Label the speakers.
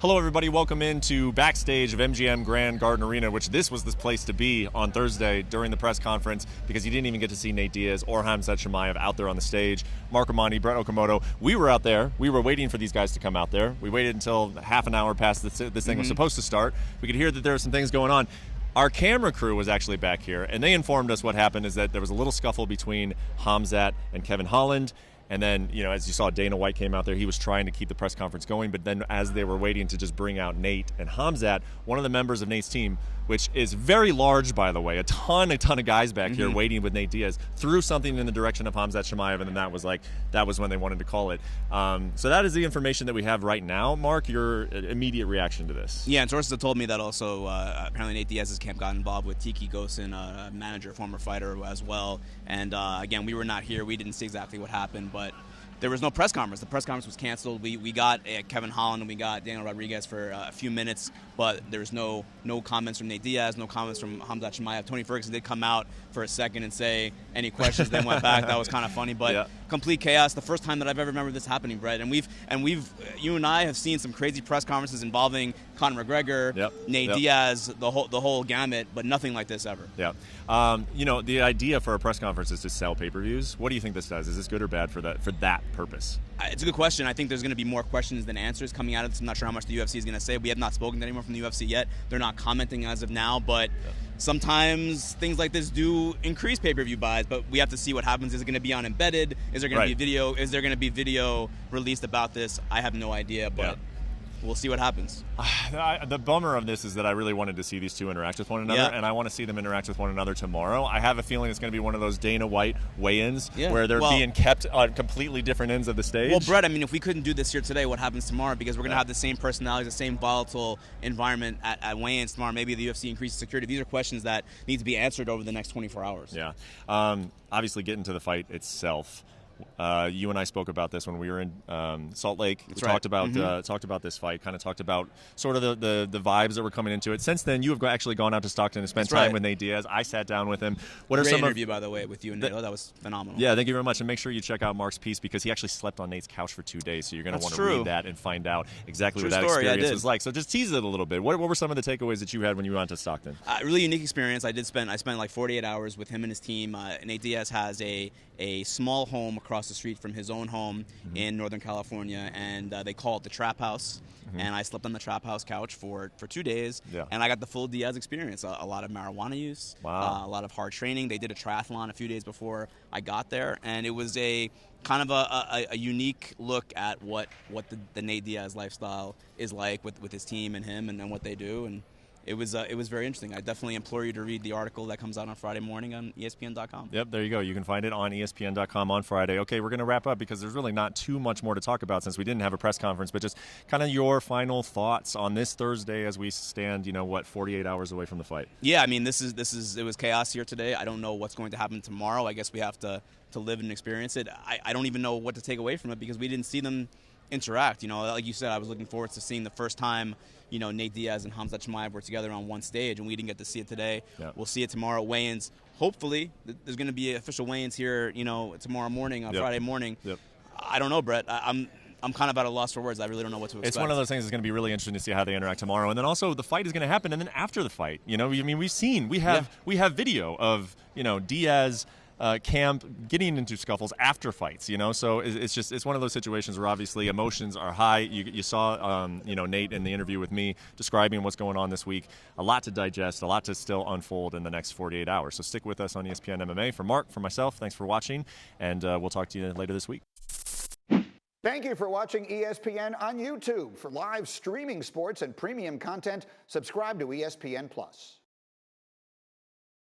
Speaker 1: Hello, everybody. Welcome into Backstage of MGM Grand Garden Arena, which this was the place to be on Thursday during the press conference because you didn't even get to see Nate Diaz or Khamzat Chimaev out there on the stage. Marc, Raimondi, Brett Okamoto. We were out there. We were waiting for these guys to come out there. We waited until half an hour past this thing was supposed to start. We could hear that there were some things going on. Our camera crew was actually back here, and they informed us what happened is that there was a little scuffle between Khamzat and Kevin Holland. And then, as you saw, Dana White came out there. He was trying to keep the press conference going. But then as they were waiting to just bring out Nate and Khamzat, one of the members of Nate's team, which is very large, by the way, a ton of guys back here waiting with Nate Diaz, threw something in the direction of Khamzat Chimaev, and then that was when they wanted to call it. So that is the information that we have right now. Marc, your immediate reaction to this?
Speaker 2: Yeah, and sources have told me that also apparently Nate Diaz's camp got involved with Tiki Gosen, a manager, former fighter as well. And again, we were not here. We didn't see exactly what happened, but there was no press conference. The press conference was canceled. We got Kevin Holland and we got Daniel Rodriguez for a few minutes, but there's no comments from Nate Diaz, no comments from Khamzat Chimaev. Tony Ferguson did come out for a second and say any questions, then went back. That was kind of funny, but complete chaos. The first time that I've ever remembered this happening, Brett. And you and I have seen some crazy press conferences involving Conor McGregor, Nate Diaz, the whole gamut, but nothing like this ever.
Speaker 1: Yeah. The idea for a press conference is to sell pay-per-views. What do you think this does? Is this good or bad for that purpose?
Speaker 2: It's a good question. I think there's going to be more questions than answers coming out of this. I'm not sure how much the UFC is going to say. We have not spoken to anyone from the UFC yet. They're not commenting as of now, but sometimes things like this do increase pay-per-view buys, but we have to see what happens. Is it going to be on embedded? Is there going to be video? Is there going to be video released about this? I have no idea, but we'll see what happens.
Speaker 1: The bummer of this is that I really wanted to see these two interact with one another, and I want to see them interact with one another tomorrow. I have a feeling it's going to be one of those Dana White weigh-ins where they're being kept on completely different ends of the stage.
Speaker 2: Well, Brett, if we couldn't do this here today, what happens tomorrow? Because we're going to have the same personalities, the same volatile environment at weigh-ins tomorrow. Maybe the UFC increases security. These are questions that need to be answered over the next 24 hours.
Speaker 1: Yeah. Obviously, getting to the fight itself. You and I spoke about this when we were in Salt Lake. We talked about this fight, kind of talked about sort of the vibes that were coming into it. Since then, you have actually gone out to Stockton and spent time with Nate Diaz. I sat down with him.
Speaker 2: Great interview, by the way, with you and Nate. That was phenomenal.
Speaker 1: Yeah, thank you very much. And make sure you check out Marc's piece because he actually slept on Nate's couch for 2 days. So you're going to want to read that and find out exactly what that experience was like. So just tease it a little bit. What were some of the takeaways that you had when you went to Stockton?
Speaker 2: Really unique experience. I spent like 48 hours with him and his team. Nate Diaz has a small home across the street from his own home in Northern California, and they call it the Trap House. And I slept on the Trap House couch for 2 days, and I got the full Diaz experience. A lot of marijuana use, a lot of hard training. They did a triathlon a few days before I got there, and it was a kind of a unique look at what the Nate Diaz lifestyle is like with his team and him and what they do. And it was very interesting. I definitely implore you to read the article that comes out on Friday morning on ESPN.com.
Speaker 1: Yep, there you go. You can find it on ESPN.com on Friday. Okay, we're going to wrap up because there's really not too much more to talk about since we didn't have a press conference, but just kind of your final thoughts on this Thursday as we stand, 48 hours away from the fight.
Speaker 2: Yeah, it was chaos here today. I don't know what's going to happen tomorrow. I guess we have to live and experience it. I don't even know what to take away from it because we didn't see them interact. Like you said, I was looking forward to seeing the first time, Nate Diaz and Khamzat Chimaev were together on one stage, and we didn't get to see it today. We'll see it tomorrow. Weigh-ins. Hopefully, there's going to be official weigh-ins here, tomorrow morning, on Friday morning. I don't know, Brett. I'm kind of at a loss for words. I really don't know what to expect.
Speaker 1: It's one of those things that's going to be really interesting to see how they interact tomorrow. And then also the fight is going to happen, and then after the fight, we have video of, Diaz camp getting into scuffles after fights, so it's one of those situations where obviously emotions are high. You saw Nate in the interview with me describing what's going on this week. A lot to digest, a lot to still unfold in the next 48 hours. So stick with us on ESPN MMA. For Marc, for myself, thanks for watching, and we'll talk to you later this week.
Speaker 3: Thank you for watching ESPN on YouTube. For live streaming sports and premium content, subscribe to ESPN+.